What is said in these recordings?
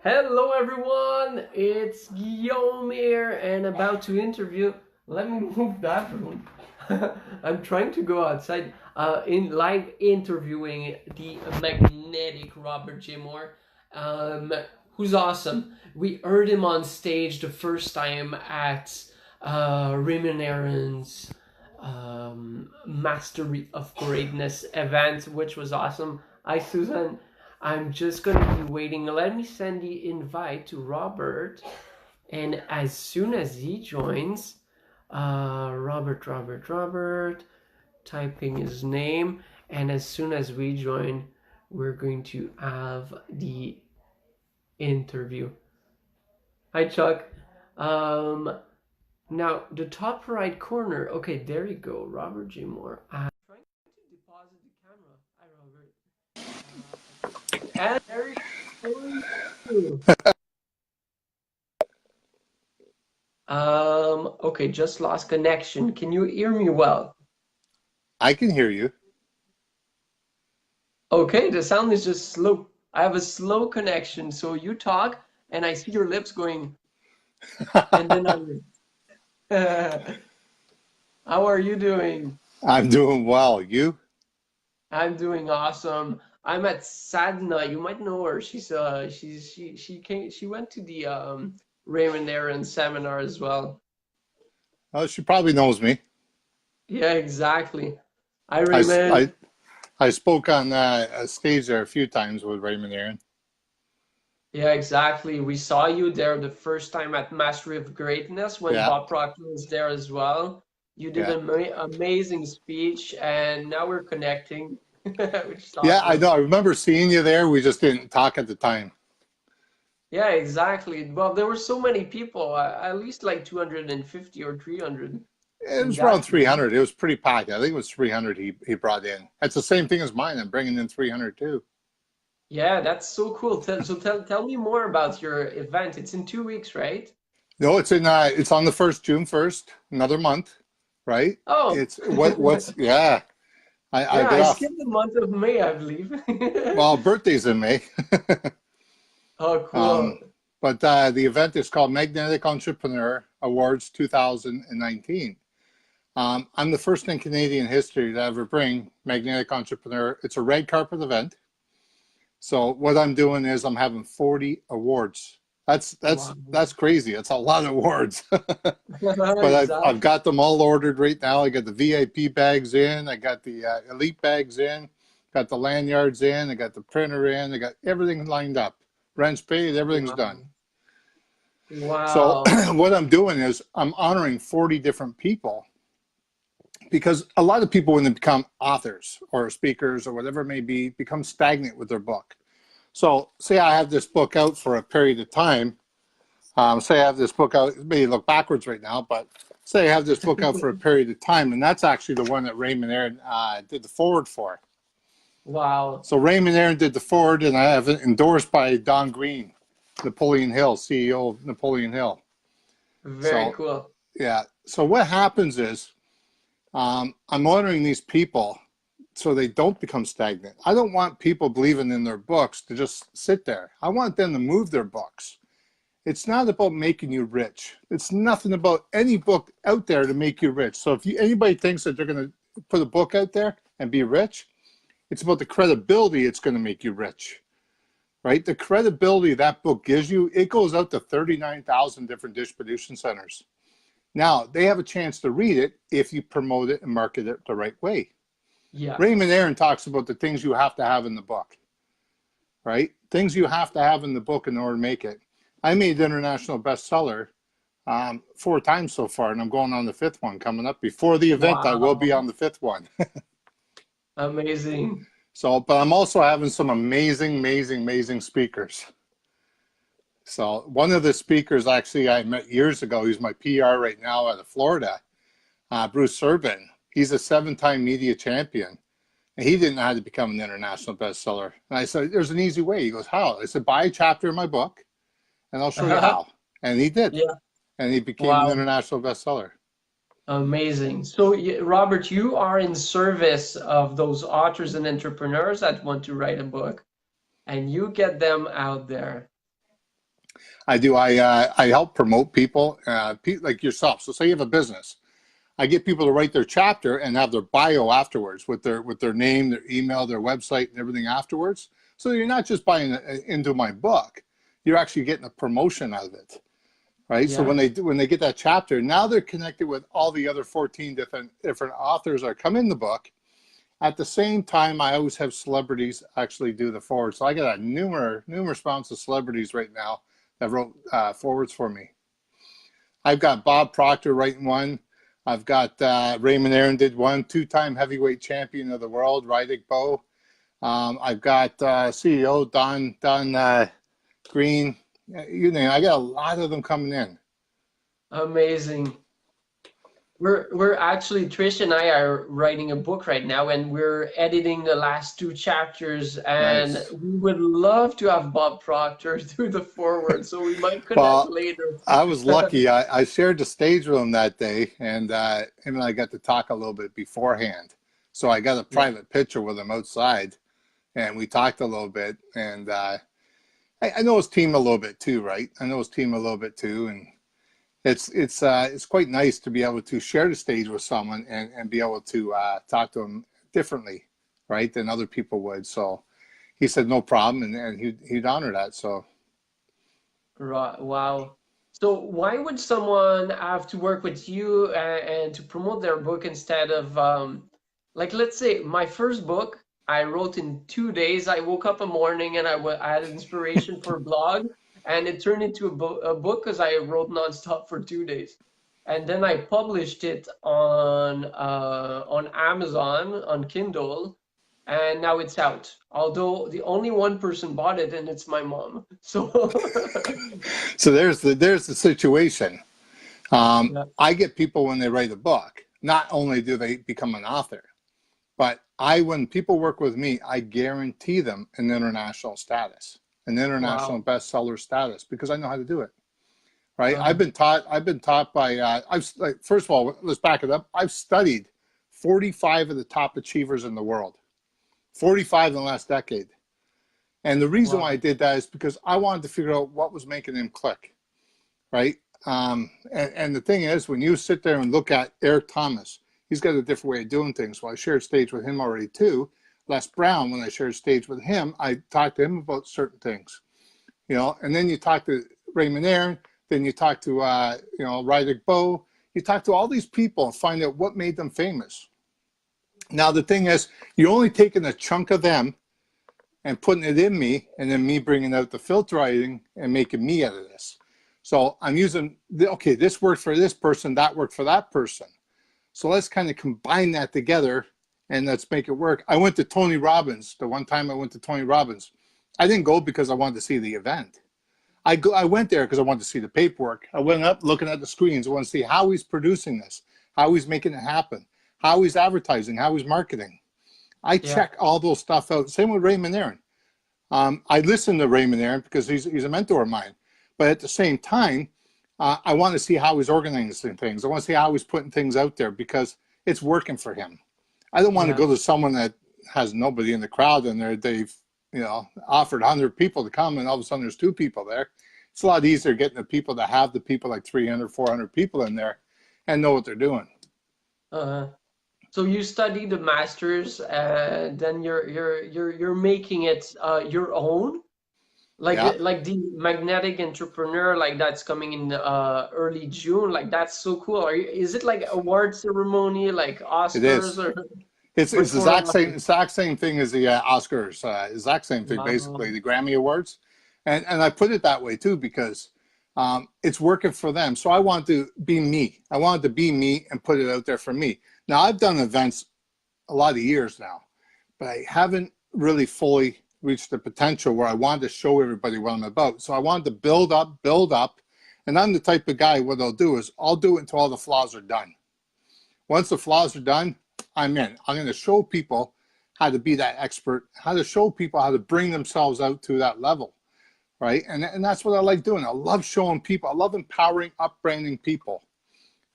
Hello everyone, it's Guillaume here and about to interview. Let me move that room. I'm trying to go outside. In live interviewing the magnetic Robert J. Moore, um, who's awesome. We heard him on stage the first time at Raymond Aaron's Mastery of Greatness event, which was awesome. Hi Susan. I'm just gonna be waiting. Let me send the invite to Robert, and as soon as he joins, Robert, typing his name, and as soon as we join, we're going to have the interview. Hi, Chuck. Um, Now the top right corner. Okay, there you go, Robert J. Moore. I'm trying to deposit the camera. Hi, Robert. And there you go. Okay, just lost connection. Can you hear me well? I can hear you. Okay, the sound is just slow. I have a slow connection, so you talk and I see your lips going, and then I'm. How are you doing? I'm doing well. You? I'm doing awesome. I'm at Sadna. You might know her. She went to the Raymond Aaron seminar as well. Oh, she probably knows me. Yeah, exactly. Hi I, s- Raymond. I, I spoke on a stage there a few times with Raymond Aaron. Yeah, exactly. We saw you there the first time at Mastery of Greatness when Yeah, Bob Proctor was there as well. You did yeah. an amazing speech, and now we're connecting, which is Yeah, I awesome. know. I remember seeing you there. We just didn't talk at the time. Yeah, exactly. Well, there were so many people, at least like 250 or 300 It in was around that room. 300. It was pretty packed. I think it was 300 he brought in. That's the same thing as mine. I'm bringing in 300 too. Yeah, that's so cool. Tell me more about your event. It's in 2 weeks, right? No, it's on the first June 1st, another month, right? Oh, It's what's yeah. I yeah, get I off. skipped the month of May, I believe. Well, birthday's in May. Oh, Um, cool. but the event is called Magnetic Entrepreneur Awards 2019. I'm the first in Canadian history to ever bring Magnetic Entrepreneur. It's a red carpet event. So what I'm doing is I'm having 40 awards. That's that's Wow. that's crazy. It's a lot of awards. But I've Exactly. got them all ordered right now. I got the VIP bags in. I got the elite bags in. Got the lanyards in. I got the printer in. I got everything lined up. Rent's paid. Everything's done. Wow. So Wow. what I'm doing is I'm honoring 40 different people because a lot of people, when they become authors or speakers or whatever it may be, become stagnant with their book. So say I have this book out for a period of time. Say I have this book out, it may look backwards right now, but say I have this book out for a period of time, and that's actually the one that Raymond Aaron did the forward for. Wow. So Raymond Aaron did the forward, and I have it endorsed by Don Green, Napoleon Hill, CEO of Napoleon Hill. Very So cool. yeah. So what happens is I'm honoring these people so they don't become stagnant. I don't want people believing in their books to just sit there. I want them to move their books. It's not about making you rich. It's nothing about any book out there to make you rich. So if anybody thinks that they're going to put a book out there and be rich, it's about the credibility it's going to make you rich, right? The credibility that book gives you, it goes out to 39,000 different distribution centers. Now, they have a chance to read it if you promote it and market it the right way. Yeah. Raymond Aaron talks about the things you have to have in the book, right? Things you have to have in the book in order to make it. I made international bestseller 4 times so far, and I'm going on the fifth one coming up. Before the event, I will be Wow. on the fifth one. Amazing. So, but I'm also having some amazing speakers. So one of the speakers actually I met years ago, he's my PR right now out of Florida, Bruce Urban. He's a 7-time media champion. And he didn't know how to become an international bestseller. And I said, there's an easy way. He goes, how? I said, buy a chapter in my book and I'll show you how. And he did. Yeah. And he became an Wow. international bestseller. Amazing. So, Robert, you are in service of those authors and entrepreneurs that want to write a book, and you get them out there. I do. I help promote people, like yourself. So say you have a business. I get people to write their chapter and have their bio afterwards with their name, their email, their website, and everything afterwards. So you're not just buying into my book, you're actually getting a promotion out of it, right? So Yeah. when they get that chapter, now they're connected with all the other 14 different authors that come in the book. At the same time, I always have celebrities actually do the forward. So I got a numerous amounts of celebrities right now that wrote forwards for me. I've got Bob Proctor writing one. I've got Raymond Aaron did one, two-time heavyweight champion of the world, Rydick Bowe. I've got CEO Don Green. You know, I got a lot of them coming in. Amazing. We're actually, Trish and I are writing a book right now, and we're editing the last two chapters, and Nice. we would love to have Bob Proctor do the forward, so we might connect Well, later. I was lucky. I shared the stage with him that day, and him and I got to talk a little bit beforehand. So I got a Yeah. private picture with him outside, and we talked a little bit. And I know his team a little bit too, right? I know his team a little bit too, and it's quite nice to be able to share the stage with someone and be able to talk to him differently, right, than other people would. So he said no problem, and he'd honor that. So Right. Wow. So why would someone have to work with you and to promote their book instead of like let's say my first book I wrote in 2 days. I woke up a morning and I had inspiration for a blog and it turned into a book because I wrote nonstop for 2 days. And then I published it on Amazon on Kindle and now it's out. Although the only one person bought it and it's my mom. So so there's the situation. yeah. I get people when they write a book. Not only do they become an author, but when people work with me, I guarantee them an international status, an international Wow. bestseller status, because I know how to do it. Right? Uh, I've been taught by. First of all, let's back it up. I've studied 45 of the top achievers in the world, 45 in the last decade. And the reason why I wow. did that is because I wanted to figure out what was making them click. Right? And the thing is, when you sit there and look at Eric Thomas, he's got a different way of doing things. Well, I shared stage with him already too. Les Brown, when I shared stage with him, I talked to him about certain things, you know. And then you talk to Raymond Aaron, then you talk to Rydick Bowe. You talk to all these people and find out what made them famous. Now the thing is, you're only taking a chunk of them and putting it in me, and then me bringing out the filter writing and making me out of this. So I'm using, okay, this worked for this person, that worked for that person. So let's kind of combine that together and let's make it work. I went to Tony Robbins. The one time I went to Tony Robbins, I didn't go because I wanted to see the event. I went there because I wanted to see the paperwork. I went up looking at the screens. I want to see how he's producing this, how he's making it happen, how he's advertising, how he's marketing. I Yeah. check all those stuff out. Same with Raymond Aaron. I listen to Raymond Aaron because he's a mentor of mine. But at the same time, I want to see how he's organizing things. I want to see how he's putting things out there because it's working for him. I don't want to Yeah. go to someone that has nobody in the crowd and they've offered 100 people to come and all of a sudden there's 2 people there. It's a lot easier getting the people that have the people like 300, 400 people in there and know what they're doing. Uh, so you study the masters, and then you're making it your own, Yeah, like the magnetic entrepreneur, like that's coming in early June. Like that's so cool. Is it like award ceremony, like it Oscars, is. or It's but the for exact same thing as the Oscars, exact same thing, basically, wow. the Grammy Awards. And I put it that way too because it's working for them. So I want to be me. I wanted to be me and put it out there for me. Now, I've done events a lot of years now, but I haven't really fully reached the potential where I wanted to show everybody what I'm about. So I wanted to build up. And I'm the type of guy, what I'll do is I'll do it until all the flaws are done. Once the flaws are done, I'm in. I'm going to show people how to be that expert, how to show people how to bring themselves out to that level, right? And that's what I like doing. I love showing people. I love empowering, upbranding people.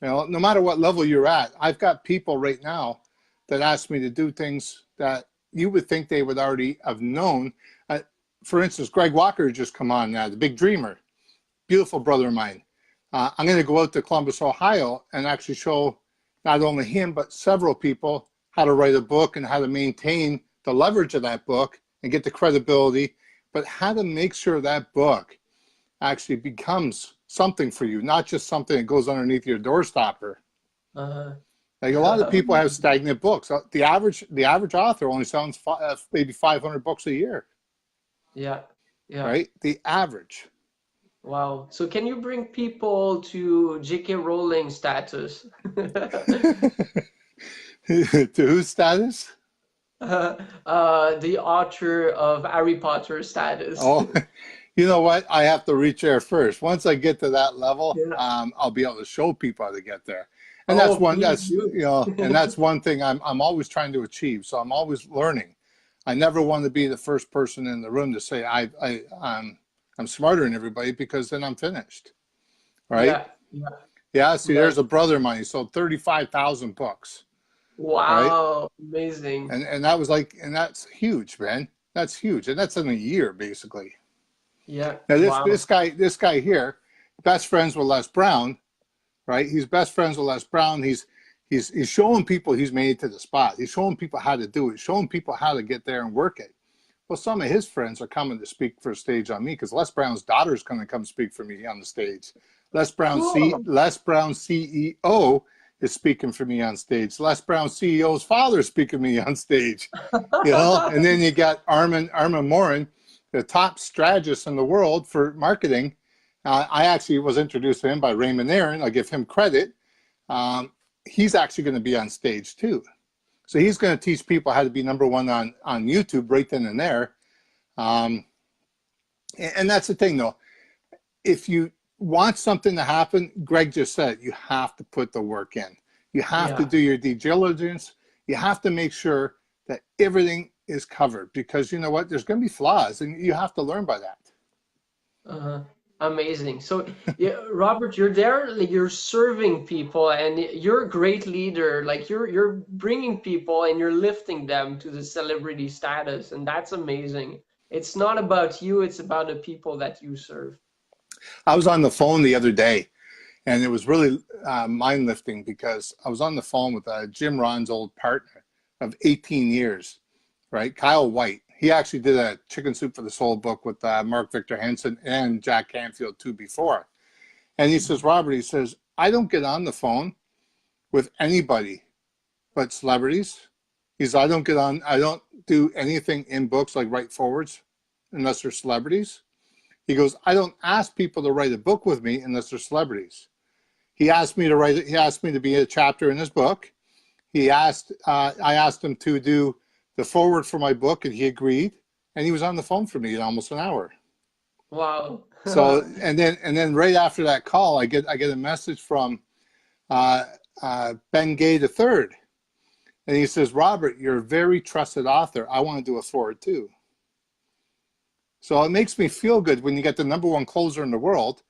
You know, no matter what level you're at, I've got people right now that ask me to do things that you would think they would already have known. For instance, Greg Walker just come on now, the big dreamer. beautiful brother of mine. I'm going to go out to Columbus, Ohio, and actually show not only him, but several people how to write a book and how to maintain the leverage of that book and get the credibility, but how to make sure that book actually becomes something for you, not just something that goes underneath your doorstopper. Like a lot of people have stagnant books. The average author only sells maybe 500 books a year. Yeah. Yeah. Right? The average. Wow. So can you bring people to J.K. Rowling status? To whose status? The author of Harry Potter status. Oh, you know what? I have to reach there first. Once I get to that level, Yeah. I'll be able to show people how to get there. And that's one. Please do. And that's one thing I'm always trying to achieve. So I'm always learning. I never want to be the first person in the room to say I'm smarter than everybody, because then I'm finished. Right? Yeah. Yeah. Yeah. See, there's a brother of mine. He sold 35,000 books. Wow. Right? Amazing. And that was like, and that's huge, man. That's huge. And that's in a year, basically. Yeah. Now this guy here, best friends with Les Brown, right? He's best friends with Les Brown. He's showing people he's made it to the spot. He's showing people how to do it, showing people how to get there and work it. Well, some of his friends are coming to speak for a stage on me, because Les Brown's daughter is going to come speak for me on the stage. Les Brown CEO is speaking for me on stage. Les Brown CEO's father is speaking for me on stage. And then you got Armin Morin, the top strategist in the world for marketing. I actually was introduced to him by Raymond Aaron. I give him credit. He's actually going to be on stage too. So he's going to teach people how to be #1 on YouTube right then and there. And that's the thing, though. If you want something to happen, Greg just said, you have to put the work in. You have to do your due diligence. You have to make sure that everything is covered, because you know what? There's going to be flaws, and you have to learn by that. Amazing. So, yeah, Robert, you're there, like, you're serving people, and you're a great leader. Like you're bringing people and you're lifting them to the celebrity status, and that's amazing. It's not about you; it's about the people that you serve. I was on the phone the other day, and it was really mind-lifting, because I was on the phone with Jim Ron's old partner of 18 years, right? Kyle White. He actually did a Chicken Soup for the Soul book with Mark Victor Hansen and Jack Canfield too before. And he says, Robert, he says, I don't get on the phone with anybody but celebrities. He says, I don't do anything in books like write forwards unless they're celebrities. He goes, I don't ask people to write a book with me unless they're celebrities. He asked me to write it. He asked me to be a chapter in his book. I asked him to do the forward for my book, and he agreed, and he was on the phone for me in almost an hour. Wow. So, and then right after that call, I get a message from Ben Gay III, and he says, Robert, you're a very trusted author. I want to do a forward too. So it makes me feel good when you get the #1 closer in the world,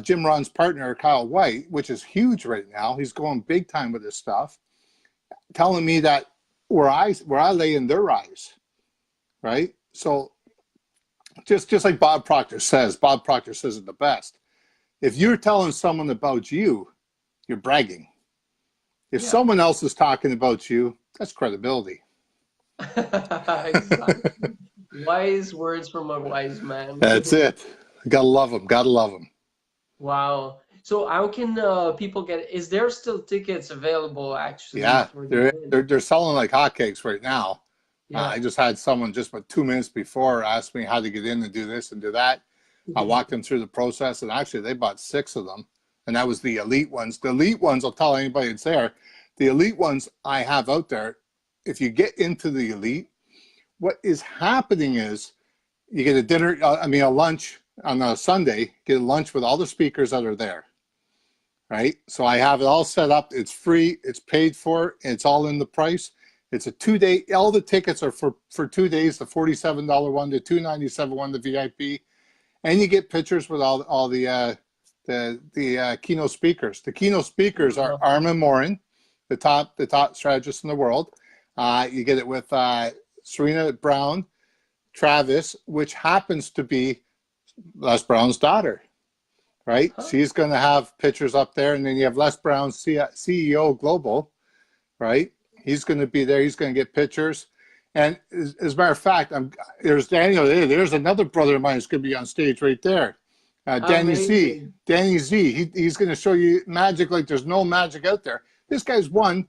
Jim Ron's partner, Kyle White, which is huge right now. He's going big time with this stuff, telling me that where I lay in their eyes, right? So just like Bob Proctor says it the best. If you're telling someone about you, you're bragging. If someone else is talking about you, that's credibility. Exactly. Wise words from a wise man. That's it. Gotta love them. Gotta love them. Wow. So how can people get? Is there still tickets available actually? Yeah, For the they're selling like hotcakes right now. Yeah. I just had someone just about 2 minutes before ask me how to get in and do this and do that. I walked them through the process, and actually they bought 6 of them, and that was the elite ones. The elite ones, I'll tell anybody that's there, the elite ones I have out there, if you get into the elite, what is happening is you get a lunch on a Sunday, get a lunch with all the speakers that are there. Right? So I have it all set up. It's free. It's paid for. It's all in the price. It's a 2-day. All the tickets are for 2 days. The $47 one, the $297 one, the VIP, and you get pictures with all the keynote speakers. The keynote speakers are Armin Morin, the top strategist in the world. You get it with Serena Brown, Travis, which happens to be Les Brown's daughter. right? Huh? She's going to have pictures up there. And then you have Les Brown, CEO Global, right? He's going to be there. He's going to get pictures. And as a matter of fact, there's Daniel. There's another brother of mine who's going to be on stage right there. Danny Z. Amazing. Danny Z. He's going to show you magic like there's no magic out there. This guy's won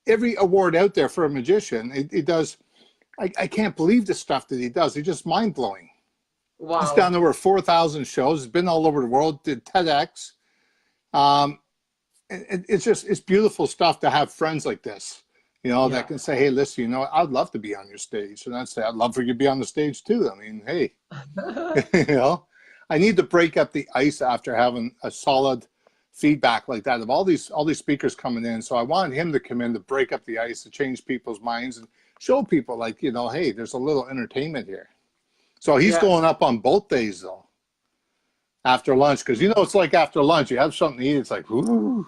every award out there for a magician. He does. I can't believe the stuff that he does. He's just mind blowing. He's done Wow. over 4,000 shows. He's been all over the world. Did TEDx. Um, it's beautiful stuff to have friends like this, that Yeah. can say, hey, listen, I'd love to be on your stage. And I'd say, I'd love for you to be on the stage too. I mean, hey, I need to break up the ice after having a solid feedback like that of all these speakers coming in. So I wanted him to come in to break up the ice, to change people's minds and show people like, hey, there's a little entertainment here. So he's Yeah. going up on both days though, after lunch, because it's like after lunch, you have something to eat. It's like, ooh,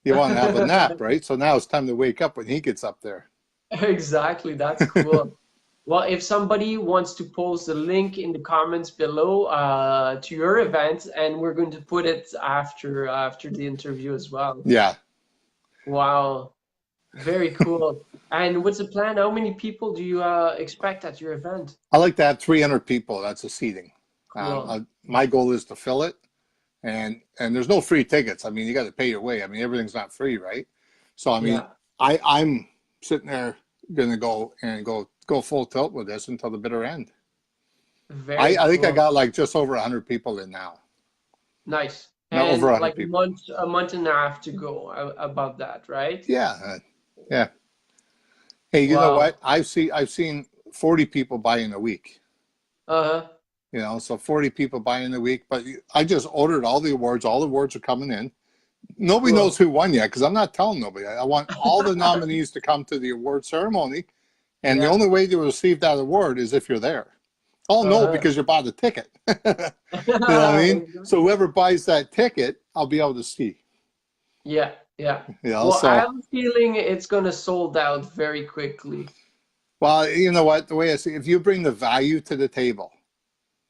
you want to have a nap, right? So now it's time to wake up when he gets up there. Exactly. That's cool. Well, if somebody wants to post the link in the comments below to your event, and we're going to put it after the interview as well. Yeah. Wow, very cool. And what's the plan? How many people do you expect at your event? I like to have 300 people. That's a seating. Cool. My goal is to fill it. And there's no free tickets. I mean, you got to pay your way. I mean, everything's not free, right? So, I mean, Yeah, I'm sitting there going to go full tilt with this until the bitter end. very I think I cool. got like just over 100 people in now. Nice. No, over And 100 like people. a month and a half to go about that, right? Yeah. Yeah. Hey, you know Wow. what? I've seen 40 people buy in a week. Uh-huh. So 40 people buy in a week. But I just ordered all the awards. All the awards are coming in. Nobody knows Cool. who won yet because I'm not telling nobody. I want all the nominees to come to the award ceremony. And the Yeah. only way to receive that award is if you're there. Oh, no, Uh-huh. because you bought a ticket. You know what I mean? So whoever buys that ticket, I'll be able to see. Yeah, yeah. Well, I So, have a feeling it's gonna sold out very quickly. well, you know what? The way I see, if you bring the value to the table,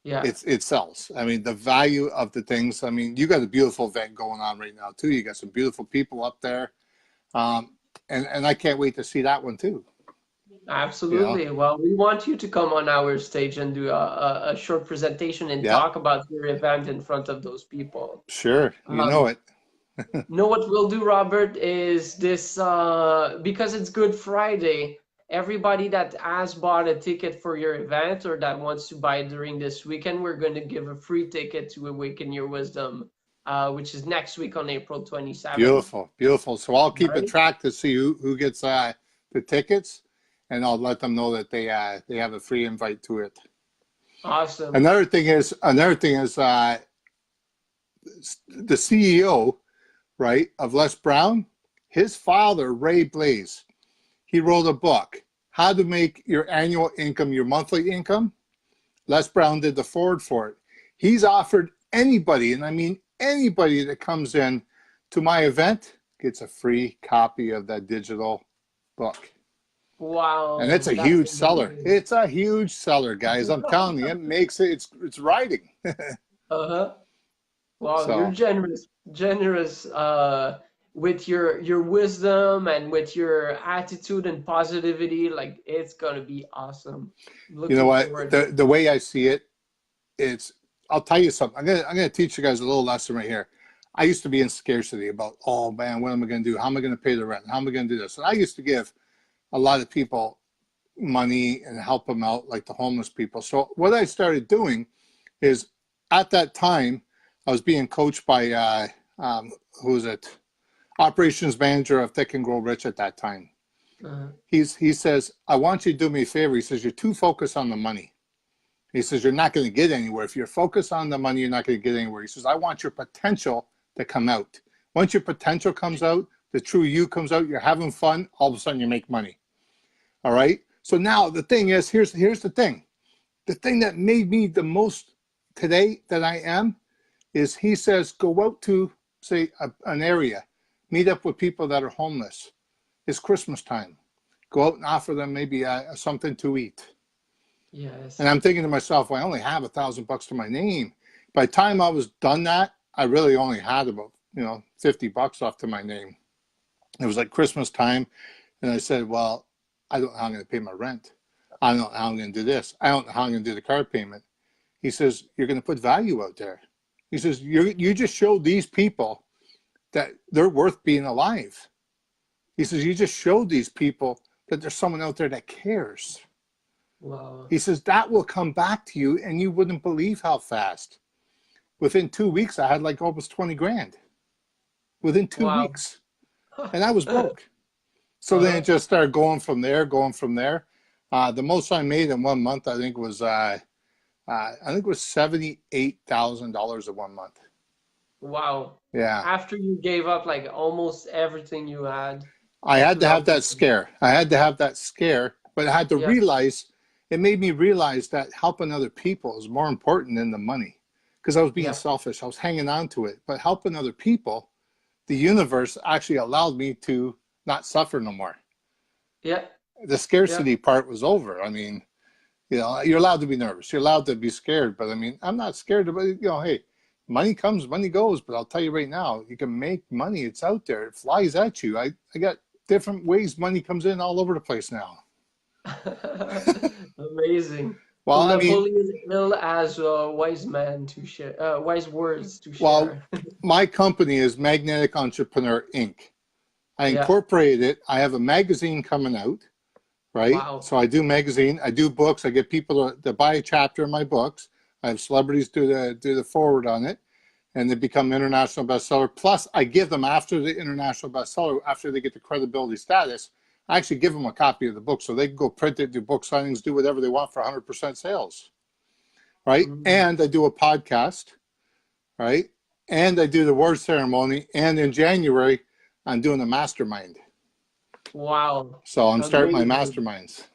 Yeah. it sells. I mean, the value of the things. I mean, you got a beautiful event going on right now too. You got some beautiful people up there, and I can't wait to see that one too. You know? Absolutely. Well, we want you to come on our stage and do a short presentation and Yeah, talk about your event in front of those people. sure. You know Um, it. know what we'll do, Robert, is this because it's Good Friday, everybody that has bought a ticket for your event or that wants to buy it during this weekend, we're going to give a free ticket to Awaken Your Wisdom, which is next week on April 27th. Beautiful, beautiful. So I'll keep a Right? track to see who gets the tickets, and I'll let them know that they have a free invite to it. Awesome. Another thing is the CEO, right, of Les Brown, his father, Ray Blaze, he wrote a book, How to Make Your Annual Income Your Monthly Income. Les Brown did the forward for it. He's offered anybody, and I mean anybody that comes in to my event gets a free copy of that digital book. And it's Wow, a that's huge seller. amazing. It's a huge seller, guys. I'm telling you, it makes it's writing. Uh-huh. Wow, you're So, generous with your wisdom and with your attitude and positivity. Like it's gonna be awesome. you know Looking what? forward. The way I see it, it's I'll tell you something. I'm gonna teach you guys a little lesson right here. I used to be in scarcity about, oh man, what am I gonna do? How am I gonna pay the rent? How am I gonna do this? And I used to give a lot of people money and help them out, like the homeless people. So what I started doing is, at that time, I was being coached by who was it? Operations manager of Think and Grow Rich at that time. Uh, He says, I want you to do me a favor. He says, you're too focused on the money. He says, you're not going to get anywhere. If you're focused on the money, you're not going to get anywhere. He says, I want your potential to come out. Once your potential comes out, the true you comes out, you're having fun, all of a sudden you make money. All right? So now the thing is, here's the thing. The thing that made me the most today that I am is he says, go out to, say, an area, meet up with people that are homeless. It's Christmas time. Go out and offer them maybe something to eat. yes. And I'm thinking to myself, well, I only have $1,000 to my name. By the time I was done that, I really only had about, $50 off to my name. It was like Christmas time. And I said, well, I don't know how I'm going to pay my rent. I don't know how I'm going to do this. I don't know how I'm going to do the car payment. He says, you're going to put value out there. He says, you just showed these people that they're worth being alive. He says, you just showed these people that there's someone out there that cares. Wow. He says, that will come back to you and you wouldn't believe how fast. Within 2 weeks, I had like almost 20 grand. Within 2 Wow. weeks. And I was broke. So then it just started going from there. The most I made in 1 month, I think was $78,000 in 1 month. Wow. Yeah. After you gave up like almost everything you had. I had to have that scare. But I had to realize, it made me realize that helping other people is more important than the money. Because I was being selfish. I was hanging on to it. But helping other people, the universe actually allowed me to not suffer no more. Yeah. The scarcity part was over. I mean, you're allowed to be nervous. You're allowed to be scared. But I mean, I'm not scared about it. Hey, money comes, money goes. But I'll tell you right now, you can make money. It's out there. It flies at you. I got different ways money comes in all over the place now. Amazing. Well, Napoleon Hill as a wise man to share, wise words to share. Well, my company is Magnetic Entrepreneur Inc. I incorporated it. I have a magazine coming out, right? Wow. So I do magazine. I do books. I get people to buy a chapter of my books. I have celebrities do the forward on it, and they become international bestseller. Plus, I give them after the international bestseller, after they get the credibility status, I actually give them a copy of the book so they can go print it, do book signings, do whatever they want for 100% sales, right? Mm-hmm. And I do a podcast, right? And I do the award ceremony. And in January, I'm doing a mastermind. Wow. So I'm starting my masterminds.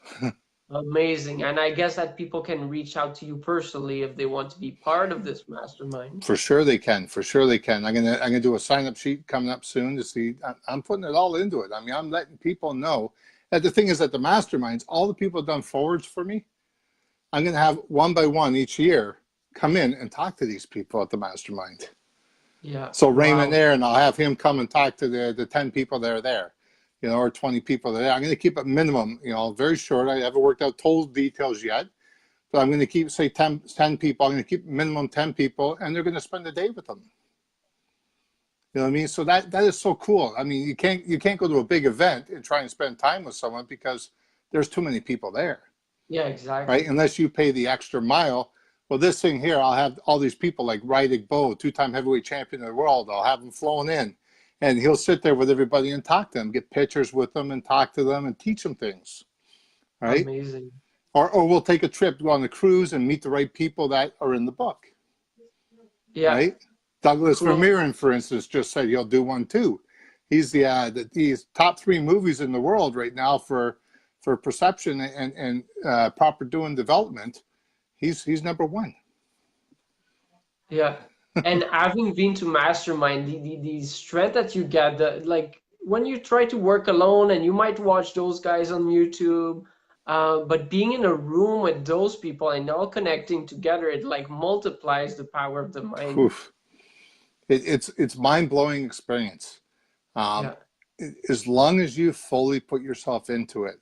Amazing. And I guess that people can reach out to you personally if they want to be part of this mastermind. For sure they can. For sure they can. I'm gonna do a sign-up sheet coming up soon to see. I'm putting it all into it. I mean, I'm letting people know. And the thing is that the masterminds, all the people have done forwards for me, I'm gonna have one by one each year come in and talk to these people at the mastermind. Yeah. So Raymond there, and I'll have him come and talk to the 10 people that are there, or 20 people that are there. I'm going to keep it minimum, very short. I haven't worked out total details yet, but I'm going to keep, say, 10 people. I'm going to keep minimum 10 people, and they're going to spend a day with them. You know what I mean? So that is so cool. I mean, you can't go to a big event and try and spend time with someone because there's too many people there. Yeah, exactly. Right? Unless you pay the extra mile. Well, this thing here, I'll have all these people like Rydick Bowe, 2-time heavyweight champion of the world. I'll have him flown in, and he'll sit there with everybody and talk to them, get pictures with them and talk to them and teach them things. Right? Amazing. Or we'll take a trip, go on a cruise and meet the right people that are in the book. Yeah. Right? Douglas Vermeeren, for instance, just said he'll do one too. He's the top 3 movies in the world right now for perception and proper doing development. He's number 1. Yeah. And having been to mastermind, the strength that you get, like when you try to work alone and you might watch those guys on YouTube, but being in a room with those people and all connecting together, it like multiplies the power of the mind. Oof. It's mind-blowing experience. As long as you fully put yourself into it,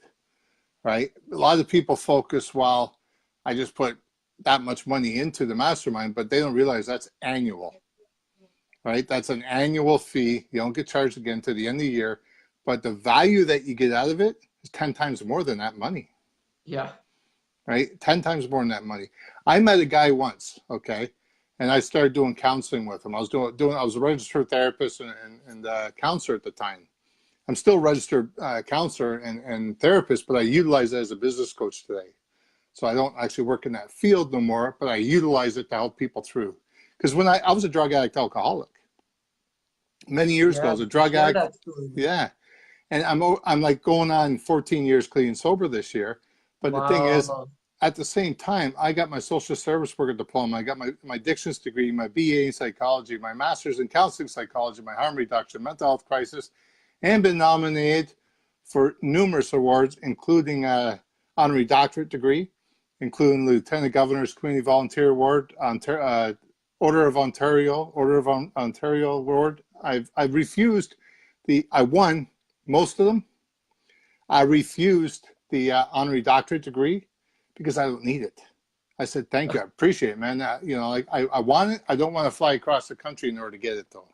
right? A lot of people focus, well, I just put that much money into the mastermind, but they don't realize that's annual, right? That's an annual fee. You don't get charged again to the end of the year, but the value that you get out of it is 10 times more than that money. Yeah. Right? 10 times more than that money. I met a guy once, okay, and I started doing counseling with him. I was a registered therapist and counselor at the time. I'm still a registered counselor and therapist, but I utilize it as a business coach today. So I don't actually work in that field no more, but I utilize it to help people through. Because when I was a drug addict alcoholic. Many years ago, I was a drug addict. Yeah. And I'm like going on 14 years clean and sober this year. But the thing is, at the same time, I got my social service worker diploma. I got my addictions degree, my BA in psychology, my master's in counseling psychology, my harm reduction, mental health crisis, and been nominated for numerous awards, including an honorary doctorate degree, including Lieutenant Governor's Community Volunteer Award, Order of Ontario Award. I've refused I won most of them. I refused the honorary doctorate degree because I don't need it. I said, thank you, I appreciate it, man. You know, like I want it. I don't want to fly across the country in order to get it, though.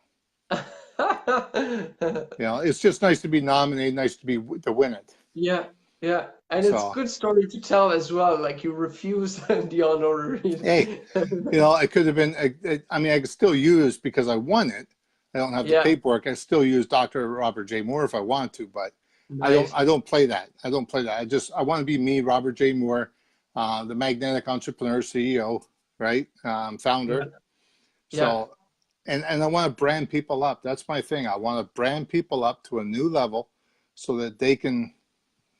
You know, it's just nice to be nominated, nice to win it. Yeah, yeah. And it's So, good story to tell as well. Like you refuse the honorary. hey, you know, it could have been. I mean, I could still use because I won it. I don't have the Yeah, paperwork. I still use Dr. Robert J. Moore if I want to, but nice. I don't play that. I don't play that. I want to be me, Robert J. Moore, the magnetic entrepreneur, CEO, right? Yeah, Founder. yeah, So, and I want to brand people up. That's my thing. I want to brand people up to a new level so that they can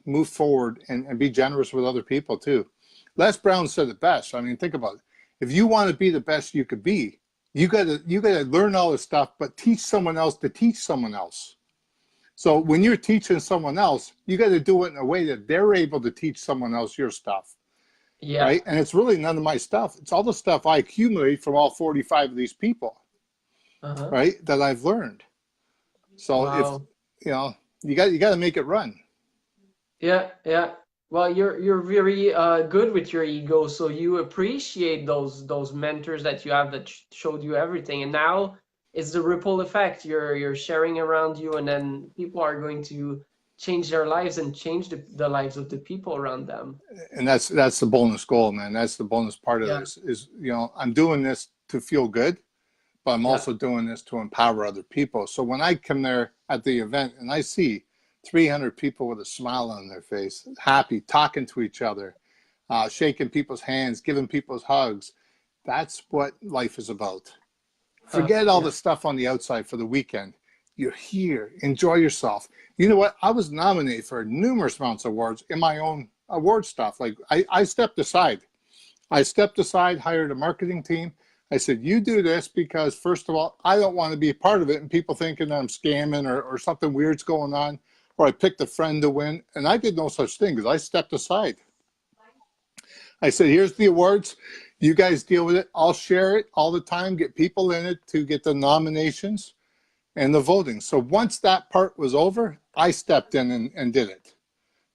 move forward and be generous with other people too. Les Brown said it best. I mean, think about it. If you want to be the best you could be, you gotta learn all this stuff, but teach someone else to teach someone else. So when you're teaching someone else, you got to do it in a way that they're able to teach someone else your stuff, yeah. right? And it's really none of my stuff. It's all the stuff I accumulate from all 45 of these people, Uh-huh. right? That I've learned. So if Wow. you know, you got to make it run. Yeah, yeah. Well, you're very good with your ego, so you appreciate those mentors that you have that showed you everything, and now it's the ripple effect. You're sharing around you, and then people are going to change their lives and change the lives of the people around them. And that's the bonus goal, man. That's the bonus part of Yeah, this is, you know, I'm doing this to feel good, but I'm yeah, also doing this to empower other people. So when I come there at the event and I see 300 people with a smile on their face, happy, talking to each other, shaking people's hands, giving people's hugs, that's what life is about. Forget all yeah. the stuff on the outside for the weekend. You're here. Enjoy yourself. You know what? I was nominated for numerous amounts of awards in my own award stuff. Like I stepped aside. I stepped aside, hired a marketing team. I said, you do this because, first of all, I don't want to be a part of it and people thinking that I'm scamming or something weird's going on, or I picked a friend to win. And I did no such thing because I stepped aside. I said, here's the awards. You guys deal with it. I'll share it all the time, get people in it to get the nominations and the voting. So once that part was over, I stepped in and did it.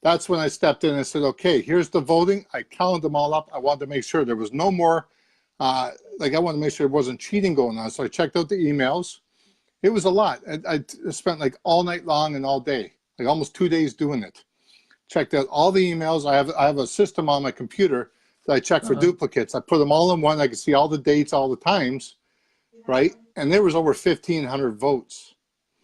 That's when I stepped in and said, okay, here's the voting. I counted them all up. I wanted to make sure there was no more, like I wanted to make sure there wasn't cheating going on. So I checked out the emails. It was a lot. I spent like all night long and all day, like almost 2 days doing it. Checked out all the emails. I have a system on my computer that I check for Uh-huh. duplicates. I put them all in one. I can see all the dates, all the times, right? And there was over 1,500 votes.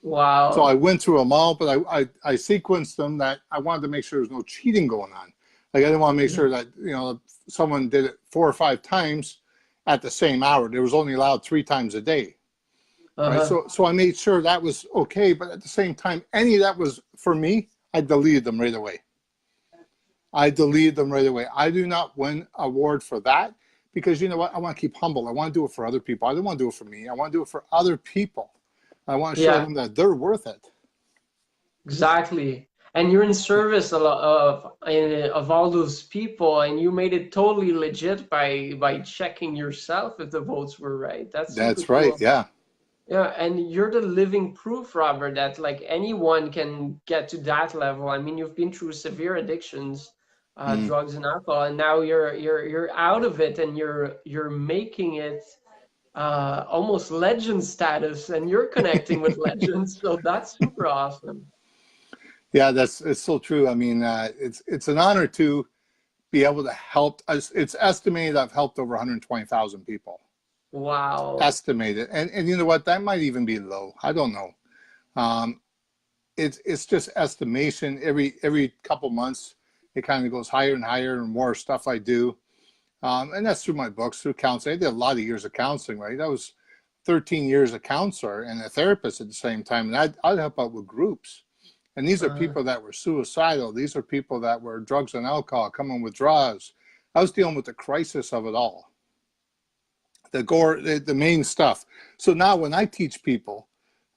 So I Wow. went through them all, but I sequenced them that I wanted to make sure there was no cheating going on. Like I didn't want to make Yeah. sure that, you know, someone did it 4 or 5 times at the same hour. It was only allowed 3 times a day, right? Uh-huh. So I made sure that was okay, but at the same time, any that was for me, I deleted them right away. I deleted them right away. I do not win award for that because you know what? I want to keep humble. I want to do it for other people. I don't want to do it for me. I want to do it for other people. I want to show Yeah. them that they're worth it. Exactly. And you're in service a lot of all those people, and you made it totally legit by checking yourself if the votes were right. That's super That's right. cool. Yeah. Yeah, and you're the living proof, Robert, that like anyone can get to that level. I mean, you've been through severe addictions, Mm. drugs and alcohol, and now you're out of it, and you're making it almost legend status, and you're connecting with legends. So that's super awesome. Yeah, it's so true. I mean, it's an honor to be able to help. It's estimated I've helped over 120,000 people. Wow. Estimated, and you know what? That might even be low. I don't know. Um, it's just estimation. Every couple months, it kind of goes higher and higher, and more stuff I do. And that's through my books, through counseling. I did a lot of years of counseling, right? That was 13 years a counselor and a therapist at the same time. And I'd help out with groups. And these are Uh, people that were suicidal. These are people that were drugs and alcohol, coming withdrawals. I was dealing with the crisis of it all, the main stuff. So now when I teach people,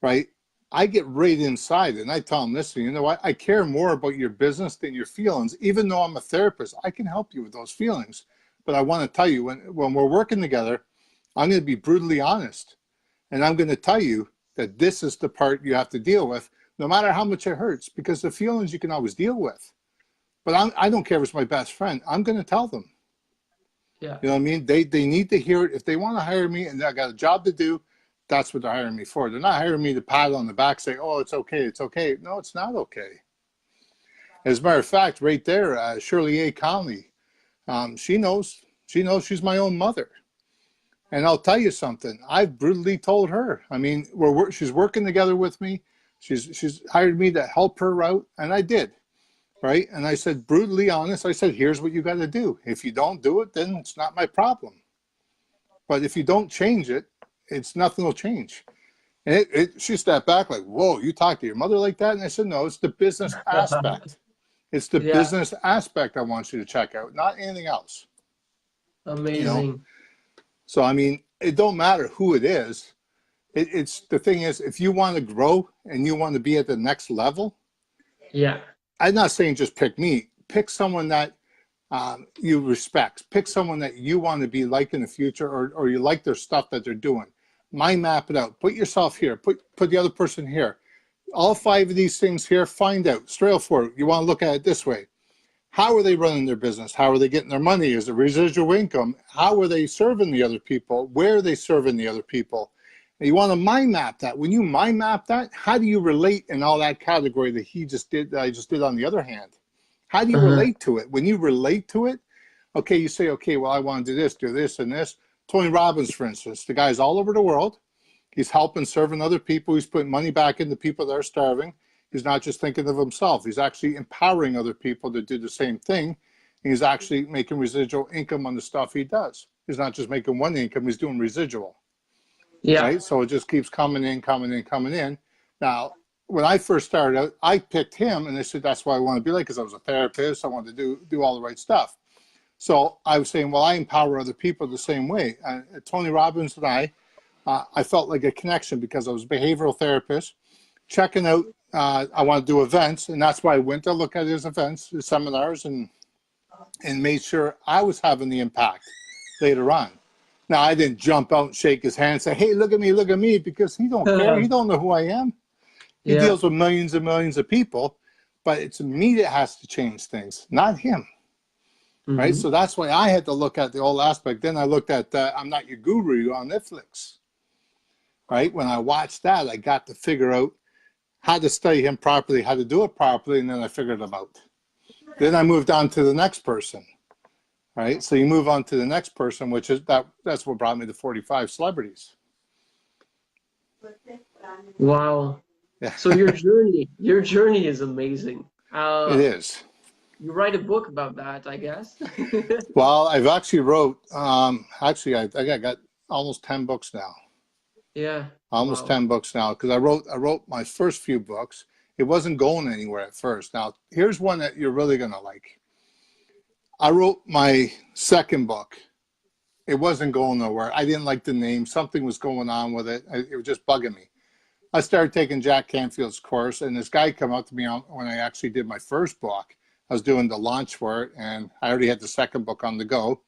right, I get right inside and I tell them, listen, you know what? I care more about your business than your feelings. Even though I'm a therapist, I can help you with those feelings. But I want to tell you, when we're working together, I'm going to be brutally honest. And I'm going to tell you that this is the part you have to deal with, no matter how much it hurts, because the feelings you can always deal with. But I don't care if it's my best friend. I'm going to tell them. Yeah. You know what I mean? They need to hear it. If they want to hire me and I got a job to do, that's what they're hiring me for. They're not hiring me to pat on the back, say, oh, it's okay, it's okay. No, it's not okay. As a matter of fact, right there, Shirley A. Conley, she knows she's my own mother. And I'll tell you something, I've brutally told her. I mean, she's working together with me. She's hired me to help her out, and I did. Right? And I said, brutally honest, I said, here's what you got to do. If you don't do it, then it's not my problem. But if you don't change it, nothing will change. And she stepped back like, whoa, you talk to your mother like that? And I said, no, it's the business aspect. It's the business aspect I want you to check out, not anything else. Amazing. You know? So, I mean, it don't matter who it is. It's the thing is, if you want to grow and you want to be at the next level, yeah. I'm not saying just pick me. Pick someone that you respect. Pick someone that you want to be like in the future, or you like their stuff that they're doing. Mind map it out. Put yourself here. Put the other person here. All 5 of these things here. Find out. Straight forward. You want to look at it this way. How are they running their business? How are they getting their money? Is it residual income? How are they serving the other people? Where are they serving the other people? And you want to mind map that. When you mind map that, how do you relate in all that category that I just did on the other hand? How do you relate to it? When you relate to it, okay, you say, okay, well, I want to do this, and this. Tony Robbins, for instance, the guy's all over the world. He's helping, serving other people. He's putting money back into people that are starving. He's not just thinking of himself. He's actually empowering other people to do the same thing. And he's actually making residual income on the stuff he does. He's not just making one income, he's doing residual. Yeah. Right? So it just keeps coming in, coming in, coming in. Now, when I first started out, I picked him and I said, that's what I want to be like, because I was a therapist. I wanted to do all the right stuff. So I was saying, well, I empower other people the same way. Tony Robbins and I felt like a connection because I was a behavioral therapist, checking out, I want to do events. And that's why I went to look at his events, his seminars, and made sure I was having the impact later on. Now, I didn't jump out and shake his hand and say, hey, look at me, because he don't care. He don't know who I am. He deals with millions and millions of people, but it's me that has to change things, not him. Right? So that's why I had to look at the whole aspect. Then I looked at I'm Not Your Guru on Netflix. Right? When I watched that, I got to figure out how to study him properly, how to do it properly, and then I figured it out. Then I moved on to the next person. Right? So you move on to the next person, which is that's what brought me to 45 celebrities. Wow. Yeah. So your journey is amazing. It is. You write a book about that, I guess. Well, I've actually wrote, I got almost 10 books now. Yeah. Almost 10 books now, because I wrote my first few books. It wasn't going anywhere at first. Now, here's one that you're really going to like. I wrote my second book. It wasn't going nowhere. I didn't like the name. Something was going on with it. It was just bugging me. I started taking Jack Canfield's course, and this guy came up to me when I actually did my first book. I was doing the launch for it, and I already had the second book on the go.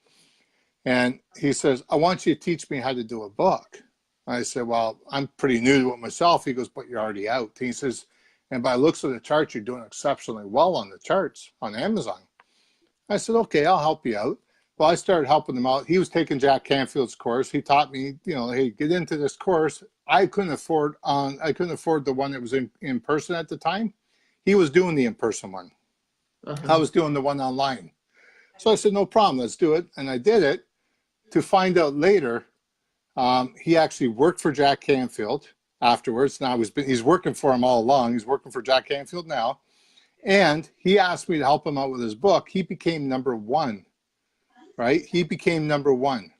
And he says, I want you to teach me how to do a book. I said, well, I'm pretty new to it myself. He goes, but you're already out. He says, and by looks of the charts, you're doing exceptionally well on the charts on Amazon. I said, okay, I'll help you out. Well, I started helping him out. He was taking Jack Canfield's course. He taught me, hey, get into this course. I couldn't afford the one that was in person at the time. He was doing the in-person one. I was doing the one online. So I said, no problem, let's do it. And I did it, to find out later, he actually worked for Jack Canfield afterwards. Now he's working for him all along. He's working for Jack Canfield now. And he asked me to help him out with his book. He became #1, right? He became #1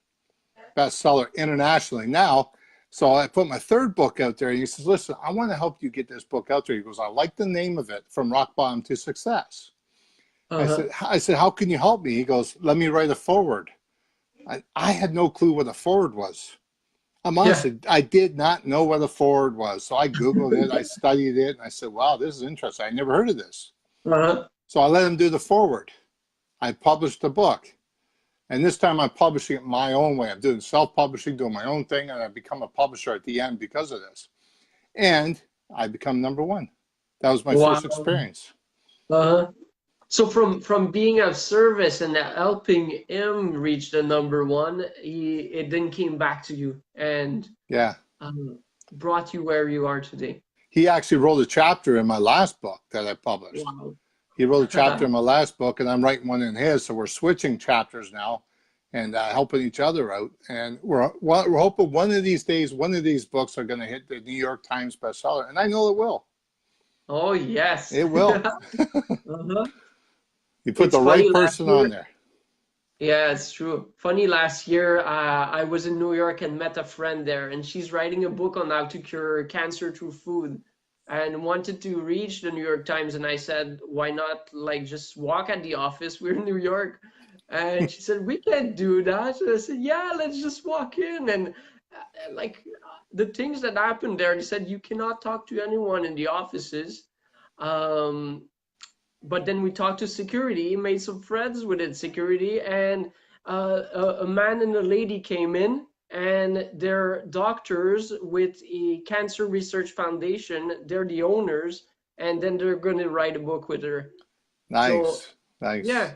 bestseller internationally. Now, so I put my third book out there, and he says, listen, I want to help you get this book out there. He goes, I like the name of it, From Rock Bottom to Success. I said, how can you help me? He goes, let me write a foreword. I had no clue what a foreword was. I'm honestly, I did not know what a foreword was. So I Googled it, I studied it, and I said, wow, this is interesting. I never heard of this. So I let him do the foreword. I published the book. And this time I'm publishing it my own way. I'm doing self-publishing, doing my own thing, and I become a publisher at the end because of this. And I become #1. That was my Wow. first experience. Uh-huh. So from being of service and helping him reach the #1, it then came back to you and Yeah. Brought you where you are today. He actually wrote a chapter in my last book that I published. Wow. He wrote a chapter in my last book, and I'm writing one in his. So we're switching chapters now and helping each other out. And we're hoping one of these days, one of these books are going to hit the New York Times bestseller. And I know it will. Oh, yes. It will. Uh-huh. You put the right person on there. Yeah, it's true. Funny, last year I was in New York and met a friend there, and she's writing a book on how to cure cancer through food and wanted to reach the New York Times. And I said, why not like just walk at the office? We're in New York. And she said, we can't do that. And I said, yeah, let's just walk in. And the things that happened there, they said, you cannot talk to anyone in the offices. But then we talked to security, made some friends with security, and a man and a lady came in, and they're doctors with a cancer research foundation. They're the owners, and then they're going to write a book with her. Nice. So, nice. Yeah,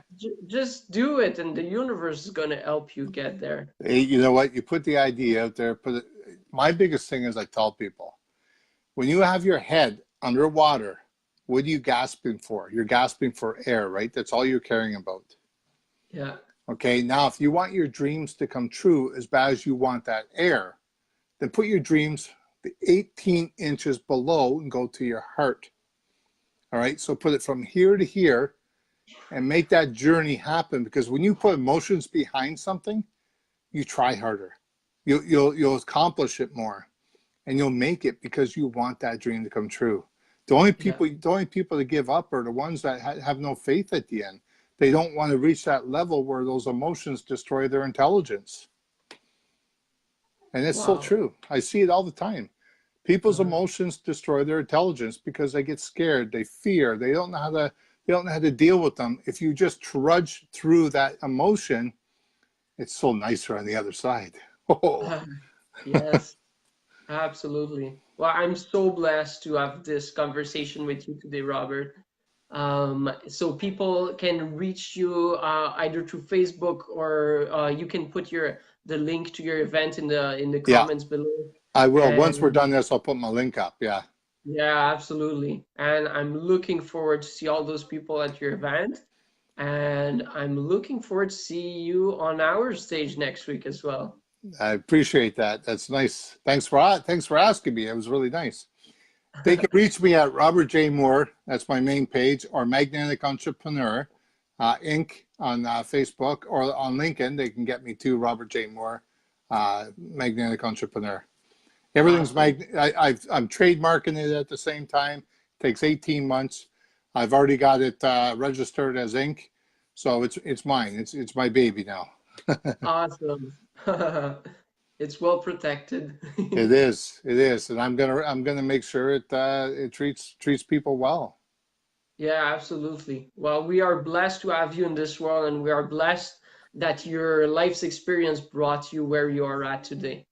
just do it, and the universe is going to help you get there. Hey, you know what? You put the idea out there. My biggest thing is I tell people, when you have your head underwater, what are you gasping for? You're gasping for air, right? That's all you're caring about. Yeah. Okay, now if you want your dreams to come true as bad as you want that air, then put your dreams the 18 inches below and go to your heart. All right, so put it from here to here and make that journey happen, because when you put emotions behind something, you try harder. You'll accomplish it more, and you'll make it because you want that dream to come true. The only people that give up are the ones that have no faith at the end. They don't want to reach that level where those emotions destroy their intelligence. And it's so true. I see it all the time. People's emotions destroy their intelligence because they get scared, they fear, they don't know how to deal with them. If you just trudge through that emotion, it's so nicer on the other side. Oh. Yes, absolutely. Well, I'm so blessed to have this conversation with you today, Robert. So people can reach you either through Facebook, or you can put the link to your event in the comments below. I will. Once we're done this, I'll put my link up. Yeah. Yeah, absolutely. And I'm looking forward to see all those people at your event. And I'm looking forward to see you on our stage next week as well. I appreciate that. That's nice. Thanks for asking me. It was really nice. They can reach me at Robert J. Moore. That's my main page, or Magnetic Entrepreneur Inc. on Facebook, or on LinkedIn. They can get me to Robert J. Moore, Magnetic Entrepreneur. Everything's I'm trademarking it at the same time. It takes 18 months. I've already got it registered as Inc. So it's mine. It's my baby now. Awesome. It's well protected. It is, and I'm gonna make sure it treats people well. Yeah, absolutely. Well, we are blessed to have you in this world, and we are blessed that your life's experience brought you where you are at today.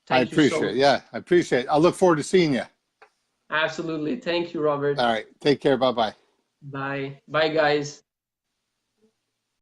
I appreciate it. Yeah, I appreciate it. I look forward to seeing you. Absolutely. Thank you, Robert. All right. Take care. Bye-bye. Bye. Bye, guys.